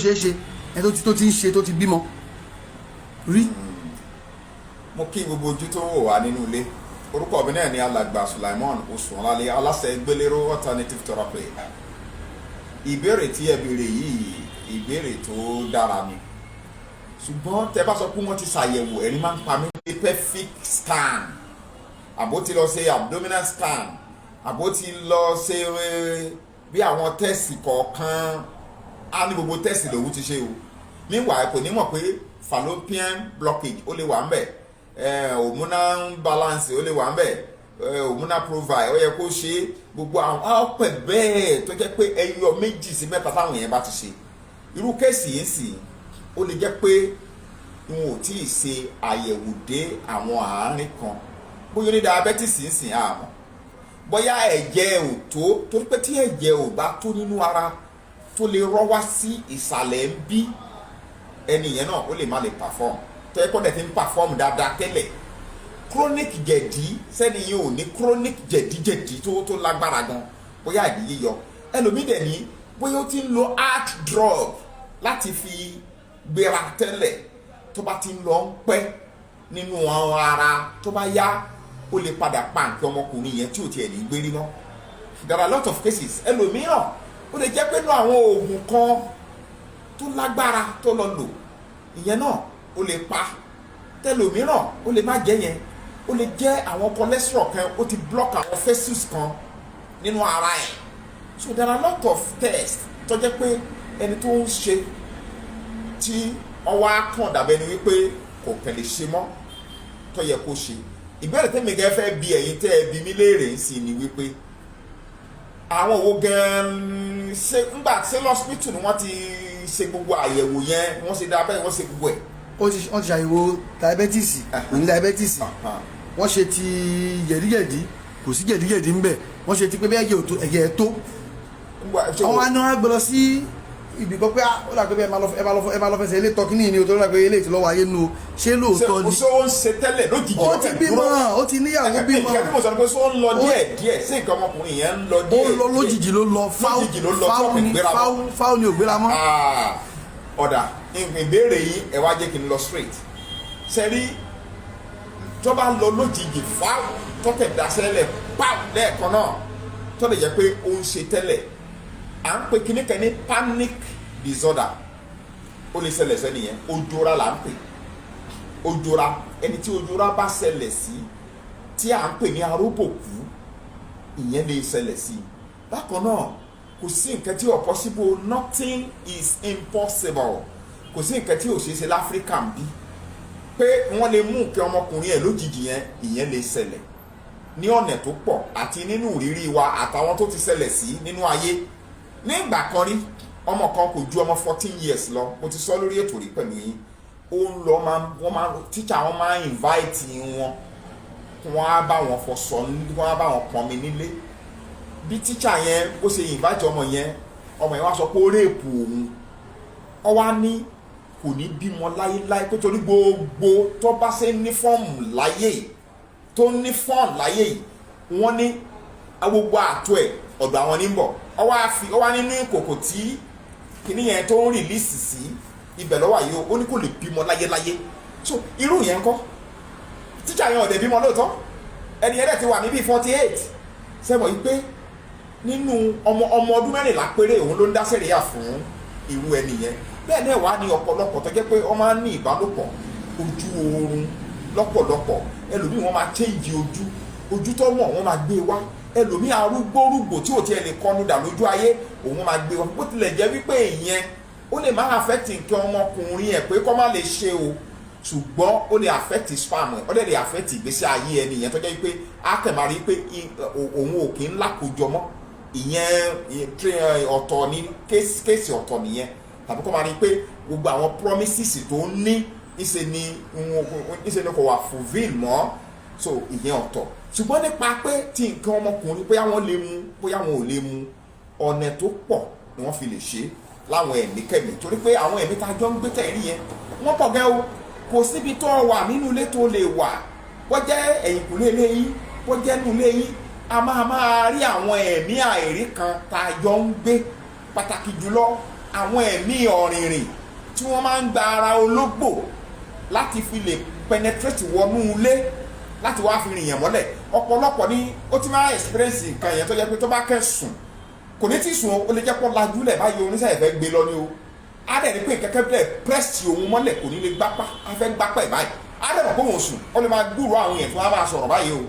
ṣeé ṣe ẹni tó ti ń ṣe tó ti bímọ rí. mo kí gbogbo ojú tó wò wá nínú ilé, orúkọ mi náà ni alàgbà Sulaiman Oṣuọlálé, aláṣẹ Gbélérò alternative therapy. ìbéèrè tí ẹ béèrè yìí ìbéèrè tó dára ni, ṣùgbọ́n tẹ bá sọ pé wọ́n ti ṣàyẹ̀wò ẹ̀rí máa ń pa mí ní pelvic scan, àbó ti lọ ṣe abdominal scan, àbó ti lọ ṣe bí àwọn tẹ́sì kọ̀ọ̀kan, á ní gbogbo tẹ́sì lòun ti ṣe o. níwà kò ní mọ̀ pé fallopian blockage ó lè wà ń bẹ̀, hormonal balance ó lè wà ń bẹ̀, hormonal profile ó yẹ kó ṣe gbogbo àwọn ọ̀pẹ̀ bẹ́ẹ̀ tó jẹ́ pé ẹyọ méjì sí mẹ́ta táwọn yẹn bá ti ṣe. irú kéèsì yìí sì ó lè jẹ́ pé wọn ò tí ì ṣe àyẹ̀wò dé àwọn àárín kan, bóyá ní diabetes ń sìn àmọ́, bóyá ẹ̀jẹ̀ ò tó, torí pé tí ẹ̀jẹ̀ ò bá tó nínú ara tó lè rọ́ wá sí ìsàlẹ̀ ń bí ẹni yẹn náà ó lè má lè perform, tó yẹ kó dẹ̀ ti ń perform dáadáa tẹ́lẹ̀. chronic jẹ̀dí sẹ́ni yìí ò ní chronic jẹ̀díjẹ̀dí tó lágbára gan, bóyá ìdí yíyọ. ẹlòmíì dẹ̀ ní bóyá ó ti ń lo heart drug láti fi gbéra tẹ́lẹ̀, tó bá ti ń lọ ń pẹ́ nínú àwọn ara tó bá yá ó lè padà pa nǹkan ọmọkùnrin yẹn tí ò tiẹ̀ ní gbérí mọ́. there are a lot of cases. ẹlòmíràn ó lè jẹ́ pé nínú àwọn oògùn kan tó lágbára tó lọ lò, ìyẹn náà ó lè pa. tẹlòmíràn ó lè má jẹ́ yẹn, ó lè jẹ́ àwọn cholesterol kan ó ti block àwọn vessels kan nínú ara ẹ̀. so there are a lot of tests tó jẹ́ pé ẹni tó ń ṣe tí ọwọ́ akàn dàbẹ́ ni wípé kò kẹ̀lé ṣe mọ́ tó yẹ kó ṣe. ìbéèrè tẹ́mi gẹ́ fẹ́ bi ẹ̀yin tẹ́ ẹ bi mí léèrè ń sí ni wípé àwọn owó gan-an ṣe ńgbà ṣe lọ́sípítù ni wọ́n ti ṣe gbogbo àyẹ̀wò yẹn, wọ́n ṣe dábẹ́ wọ́n ṣe gbogbo ẹ̀. wọ́n ti ṣàyẹ̀wò diabetes, ní diabetes wọ́n ṣe ti jẹ̀díjẹ̀dí, kò sí jẹ̀díjẹ̀dí ńbẹ̀, wọ́n ṣe ti pé bí ẹ̀jẹ̀ tó wọ́n wá ní wọ́n gbé lọ sí ibi kan pé ó dà pé ẹ máa lọ fẹsẹ̀ ilé tọ́kí ní ìní o tó dà pé ilé ìtìlọ́wọ́ ayé nu o, ṣé lóòótọ́ ni. ṣé ó ń ṣe tẹ́lẹ̀ lójijì ó ti bímọ, ó ti níyàwó bímọ. ìkàtí mo sọ pé ṣé ó ń lọ díẹ̀ sí nǹkan ọmọkùnrin yẹn ń lọ díẹ̀. ó lọ lójijì ló lọ fáwọn ni ò gbéra mọ́. ọ̀dà ìbéèrè yìí ẹ wá jẹ́ kí n lọ straight. sẹ́rí tó bá lọ lójijì fáwọn tó tẹ̀ dasẹ́lẹ̀ pàù lẹ́ẹ̀kan náà tó lè jẹ́ pé ó ń ṣe tẹ́lẹ̀, à ń pè kíní kan ní panic disorder. ó lè ṣẹlẹ̀ sẹ́ni yẹn, ojora là ń pè. ojora, ẹni tí ojora bá ṣẹlẹ̀ sí tí à ń pè ní aróbòkú, ìyẹn lè ṣẹlẹ̀ sí. bákan náà kò sí nǹkan tí ò possible, nothing is impossible. kò sí nǹkan tí ò ṣeé ṣe láfíríkà ń bí pé wọ́n lè mú nǹkan ọmọkùnrin ẹ̀ lójijì yẹn, ìyẹn lè ṣẹlẹ̀ ní ọ̀nà tó pọ̀ àti nínú ìrírí wa àtàwọn tó ti ṣẹlẹ̀ sí nínú ayé. ní ìgbà kan rí ọmọ kan kò ju ọmọ 14 years lọ, mo ti sọ lórí ètò rí pẹ̀lú yín. ó ń lọ tíṣà wọn máa ń invite wọn, wọn á bá wọn fọṣọ, wọn á bá wọn pọnmi nílé. bí tíṣà yẹn bó ṣe invite ọmọ yẹn wá sọ pé ó rèépù òun. ó wá ní kò ní bímọ láyéláyé pé torí gbogbo tó bá ṣe ní fọ́ọ̀mù láyé tó ní fọ́ọ̀mù láyé yìí wọ́n ní gbogbo àtọ̀ ẹ̀ ọ̀dọ̀ àwọn ní bọ̀. ó wá nínú ìkòkò tí kìnìún yẹn tó ń rìlíìsì sí ibẹ̀ lọ́wọ́ yìí ó ní kò lè bímọ láyéláyé. so irú yẹn kọ́ tíṣà yẹn ọ̀dẹ̀ bímọ lóòótọ́, ẹni yẹn dẹ̀ ti wà níbí 48. sẹ́wọ̀n yìí pé nínú ọmọ ọdún 14 péré òun ló ń dá sẹ́ríyà fún irú ẹni yẹn. bẹ́ẹ̀ náà wà ní ọ̀pọ̀lọpọ̀ tó jẹ́ pé wọ́n máa ń ní ìbálòpọ̀ ojú oorun lọ́pọ̀lọpọ̀. ẹlòmíì wọ́n máa change ojú tó mọ̀ wọ́n máa gbé wá. ẹlòmíì arúgbórúgbò tí ò tiẹ̀ lè kọnu dà lójú ayé òun máa gbé wá. bó tilẹ̀ jẹ́ wípé ìyẹn ó lè má affect nǹkan ọmọkùnrin ẹ̀ pé kó má lè ṣe o, ṣùgbọ́n ó lè affect sperm ẹ̀, ó lè affect ìgbésí ayé ẹni yẹn tó jẹ́ wípé á kẹ̀ máa rí pé òun ò kí ń lákòjọ mọ́. ìyẹn ọ̀tọ̀ ní kéèsì ọ̀tọ̀ nìyẹn. tàbí kó máa rí pé gbogbo àwọn promises tó ń ní ìṣe ni kò wà fulfill mọ́. so ìyẹn ọ̀tọ̀. ṣùgbọ́n nípa pé tí nǹkan ọmọkùnrin bóyá wọ́n lè mú bóyá wọn ò lè mú, ọ̀nà tó pọ̀ ni wọ́n fi lè ṣe láwọn ẹ̀mí kẹ̀mí. torí pé àwọn ẹ̀mí tá a jọ ń gbé tẹ̀rí yẹn wọ́n pọ̀ gẹ́ o. kò síbi tó wà nínú ilé tó lè wà, wọ́n jẹ́ ẹ̀yìnkùlé ilé yín, wọ́n jẹ́ nínú ilé yín, a máa rí àwọn ẹ̀mí àìrí kan tá a jọ ń gbé. pàtàkì jùlọ àwọn ẹ̀mí ọ̀rìnrìn tí wọ́n máa ń gba ara ológbò láti fi lè penetrate wọnú ilé láti wá fi rìn yàn mọ́lẹ̀. Ọ̀pọ̀lọpọ̀ ni ó ti máa experience nǹkan yẹn tó jẹ́ pé tó bá kẹ́ sùn kò ní tí sùn ó lè jẹ́ pọ́ lajúlẹ̀ báyìí oníṣẹ́ ìfẹ́ gbé lọ ní o. Á dẹ̀ ní pé kẹ́kẹ́ bẹ́ẹ̀ press òun mọ́lẹ̀ kò ní lè gbápá á fẹ́ gbápá ẹ̀ báyìí. Á dẹ̀ mọ̀ pé òun sùn ó lè máa gbúrò àwọn èèyàn tó wá máa sọ̀rọ̀ báyìí o.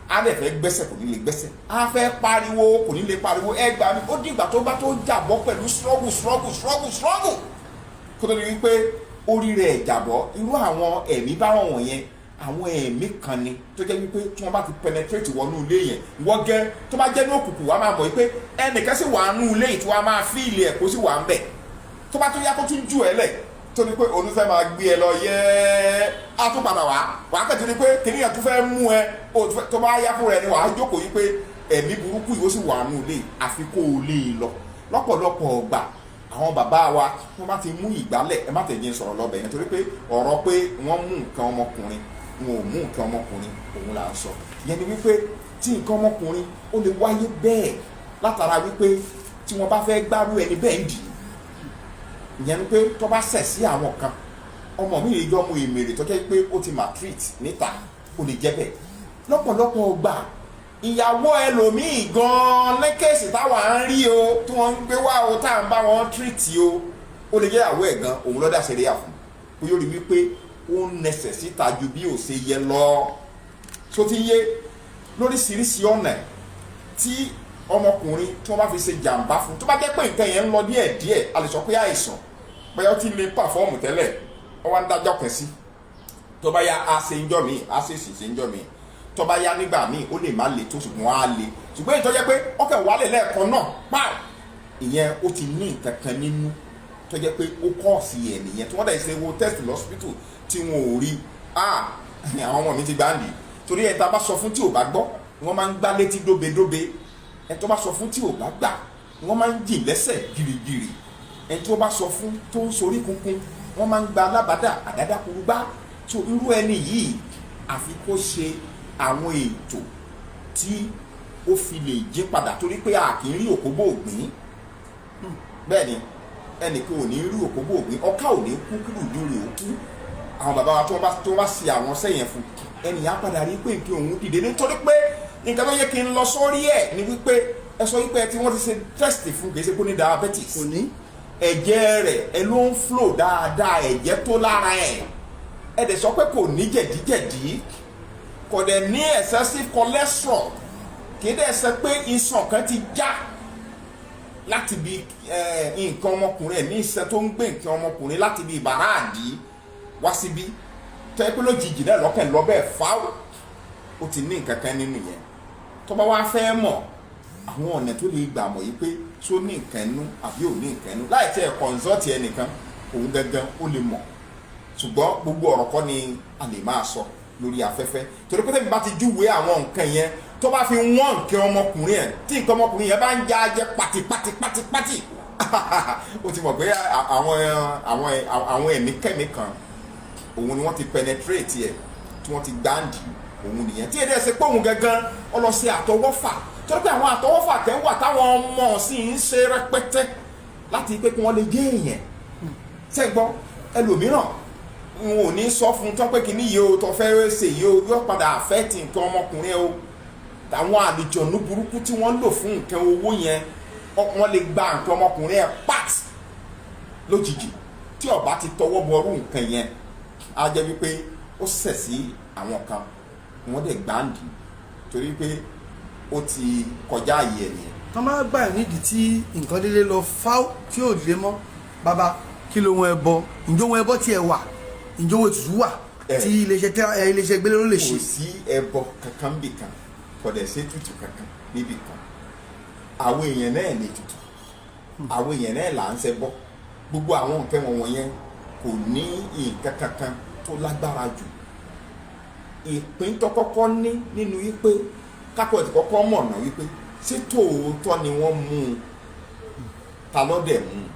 Á dẹ̀ fẹ́ gbẹ́sẹ̀ kò ní lè gbẹ́sẹ̀. Á fẹ́ pariwo kò ní lè pariwo. Ẹ gbà mí ó dìgbà tó bá tó jàbọ́ pẹ̀lú struggle kó tó di wípé orí rẹ̀ jàbọ́. Irú àwọn ẹ̀mí báwọn wọ̀nyẹn àwọn ẹ̀mí kan ni tó jẹ́ wípé tí wọ́n bá ti penetrate wọnú ilé yẹn wọ́n gẹ́ tó bá jẹ́ ní òkùnkùn wàá máa mọ̀ wípé ẹnìkan sì wà nú ilé yìí tí wọ́n máa fi ilé ẹ̀ kó sì wà ń bẹ̀ tó bá tó yá kó tún jù ẹ lẹ̀ tó ní pé òun fẹ́ máa gbé ẹ lọ yẹ́ á tún padà wàá kẹ́tù ní pé kìnìyàn tún fẹ́ mú ẹ tó bá yá fún rẹ ni wàá jókòó yìí pé ẹ̀mí burúkú yìí ó sì wà nú ilé àfi kó o lè lọ lọ́pọ̀lọpọ̀ ọgbà àwọn bàbá wa wọ́n bá ti mú ìgbálẹ̀ ẹ má tẹ̀yìn sọ̀rọ̀ lọ́bẹ̀ yẹn torí pé ọ̀rọ̀ pé wọ́n mú nǹkan ọmọkùnrin wọn ò mú nǹkan ọmọkùnrin òun là ń sọ yẹn ni wípé tí nǹkan ọmọkùnrin ó lè wáyé bẹ́ẹ̀ látara wípé tí wọ́n bá fẹ́ gbárù ẹni bẹ́ẹ̀ ń dì í yẹn ni pé tó bá ṣẹ̀ sí àwọn kan ọmọ mi lè jọ ọmọ ìmèrè tó jẹ́ pé ó ti maltreat níta ó lè jẹ́ bẹ́ẹ̀ lọ́pọ̀lọpọ̀ gbà ìyàwó ẹlòmíì gan-an lẹ́kẹ̀sì táwa ń rí o tí wọ́n ń gbé wá o tá à ń bá wọn treat o ó lè jẹ́ ìyàwó ẹ̀ gan òun lọ́dà ṣẹlẹ̀ yà fún kó yóò rí wípé ó ń nẹsẹ̀ síta ju bí ò ṣe yẹ lọ tó ti yé lóríṣiríṣi ọ̀nà tí ọmọkùnrin tí wọ́n bá fi ṣe jàǹbá fún tó bá jẹ́ pé nǹkan yẹn ń lọ díẹ̀díẹ̀ a lè sọ pé àìsàn bóyá ó ti lè pàfọ́ọ̀mù tẹ́lẹ̀ wọ́n wá ń dájọ́ kan sí tó bá yá a ṣe ń jọ míì a ṣe sì ṣe ń jọ míì tó bá yá nígbà míì ó lè má le tó ṣùgbọ́n á le ṣùgbọ́n èyí tó jẹ́ pé ọkẹ́ wálé lẹ́ẹ̀kan náà pàù ìyẹn ó ti ní nǹkan kan nínú tó jẹ́ pé ó kọ́ọ̀sì ẹ̀ nìyẹn tí wọ́n dẹ̀ ṣe wo test lọ́sibítù tí wọn ò rí àwọn ọmọ mi ti gbáǹdì torí ẹ̀ tá a bá sọ fún tí ò bá gbọ́ wọ́n máa ń gbá létí dóbedóbe ẹ̀ tó bá sọ fún tí ò bá gbà wọ́n máa ń jìn lẹ́sẹ̀ gìrìgìrì ẹ̀ tó bá sọ fún tó ń sorí kunkun wọ́n máa ń gba alábàdà àdádákurúgbá tó irú ẹni yìí àfi kó ṣe àwọn ètò tí ó fi lè jí padà torí pé a kì í rí òkóbó ògbìn bẹ́ẹ̀ ni ẹnìkan ò ní rí òkóbó ògbìn ọká ò ní kú kí lùdú rè ó kú àwọn bàbá wa tó bá ṣe àwọn sẹ́yìn fún ẹnìyàn padà rí pé nǹkan òun dìde nítorí pé nǹkan tó yẹ kí n lọ sórí ẹ̀ ni wípé ẹ sọ wípé tí wọ́n ti ṣe test fún kì í ṣe kó ní diabetes kò ní ẹ̀jẹ̀ rẹ̀ ẹ ló ń flow dáadáa ẹ̀jẹ̀ tó lára ẹ̀ ẹ dẹ̀ sọ pé kò ní jẹ̀díjẹ̀dí kò dẹ̀ ní excessive cholesterol kì í dẹ̀ ṣe pé iṣan kan ti já láti bí nǹkan ọmọkùnrin ẹ̀ ní iṣan tó ń gbé nǹkan ọmọkùnrin láti bí ìbàrá àdí wá síbí tó yẹ pé lójijì náà lọ́kàn lọ bẹ́ẹ̀ fáwọ́ ó ti ní nǹkan kan nínú yẹn tó bá wá fẹ́ mọ̀ àwọn ọ̀nà tó lè gbà mọ̀ yìí pé tó ní nǹkan nú àbí ò ní nǹkan nú láì tẹ́ ẹ̀ consult ẹnìkan òun gangan ó lè mọ̀ ṣùgbọ́n gbogbo ọ̀rọ̀ kọ́ ni a lè máa sọ lórí afẹ́fẹ́ torí pé tẹ́mi bá ti júwèé àwọn nǹkan yẹn tó bá fi wọ́n nǹkan ọmọkùnrin ẹ̀ tí nǹkan ọmọkùnrin yẹn bá ń já jẹ́ pátipátipátipáti ó ti mọ̀ pé àwọn ẹ̀mí kẹ́mí kan òun ni wọ́n ti penetrate ẹ̀ tí wọ́n ti gbáǹdì òun nìyẹn tí èdè ẹsẹ̀ pé òun gangan ó lọ sí àtọwọ́fà torí pé àwọn àtọwọ́fà tẹ́ wà táwọn ọmọ sì ń ṣe rẹpẹtẹ láti pé kí wọ́n lè gé èèyàn sẹ́gbọ́n ẹlòmíràn n ò ní sọ fún tó pé kíní yìí o tó fẹ́ ṣe yìí o yóò padà affect nǹkan ọmọkùnrin o àwọn àlùjọ̀nú burúkú tí wọ́n lò fún nǹkan owó yẹn wọ́n lè gba nǹkan ọmọkùnrin ẹ̀ pat lójijì tí ó bá ti tọwọ́ bọrú nǹkan yẹn á jẹ́ wípé ó ṣẹ̀ sí àwọn kan wọ́n dẹ̀ gbáǹdì torí pé ó ti kọjá ààyè ẹ̀ nìyẹn. tọ́ máa gbà nídìí tí nǹkan dédé lọ fáw tí ò lé mọ́ bàbá kí ló wọn ẹbọ ǹjọ́ wọn ẹbọ tiẹ̀ wà ǹjọ́ wọn ètùtù wà tí iléeṣẹ́ gbélé ló lè ṣe. kò sí ẹbọ kankan bì kan kò dẹ̀ ṣe tutù kankan níbì kan àwọn èèyàn náà lè tutù àwọn èèyàn náà là ń ṣẹbọ gbogbo àwọn nǹkan wọ̀nyẹn kò ní nǹkan kankan tó lágbára jù ìpín tó kọ́kọ́ ní nínú wípé kákọ́ ti kọ́kọ́ mọ̀nà wípé ṣé tòótọ́ ni wọ́n mú un ta ló dẹ̀ mú un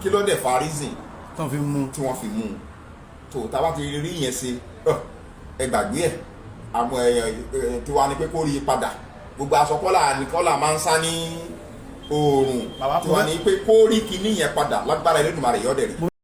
kí ló dẹ̀ fa reason tí wọ́n fi mú un tó táwa ti rí yẹn ṣe ẹ gbàgbé ẹ̀ àwọn tí wàá ní pé kó rí i padà gbogbo aṣọ kọ́là ní kọ́là máa ń sá ní oòrùn Bàbá tí wọ́n ní pé kó rí kinní yẹn padà lágbára Elédùmarè yọ̀ọ́dẹ̀ rí.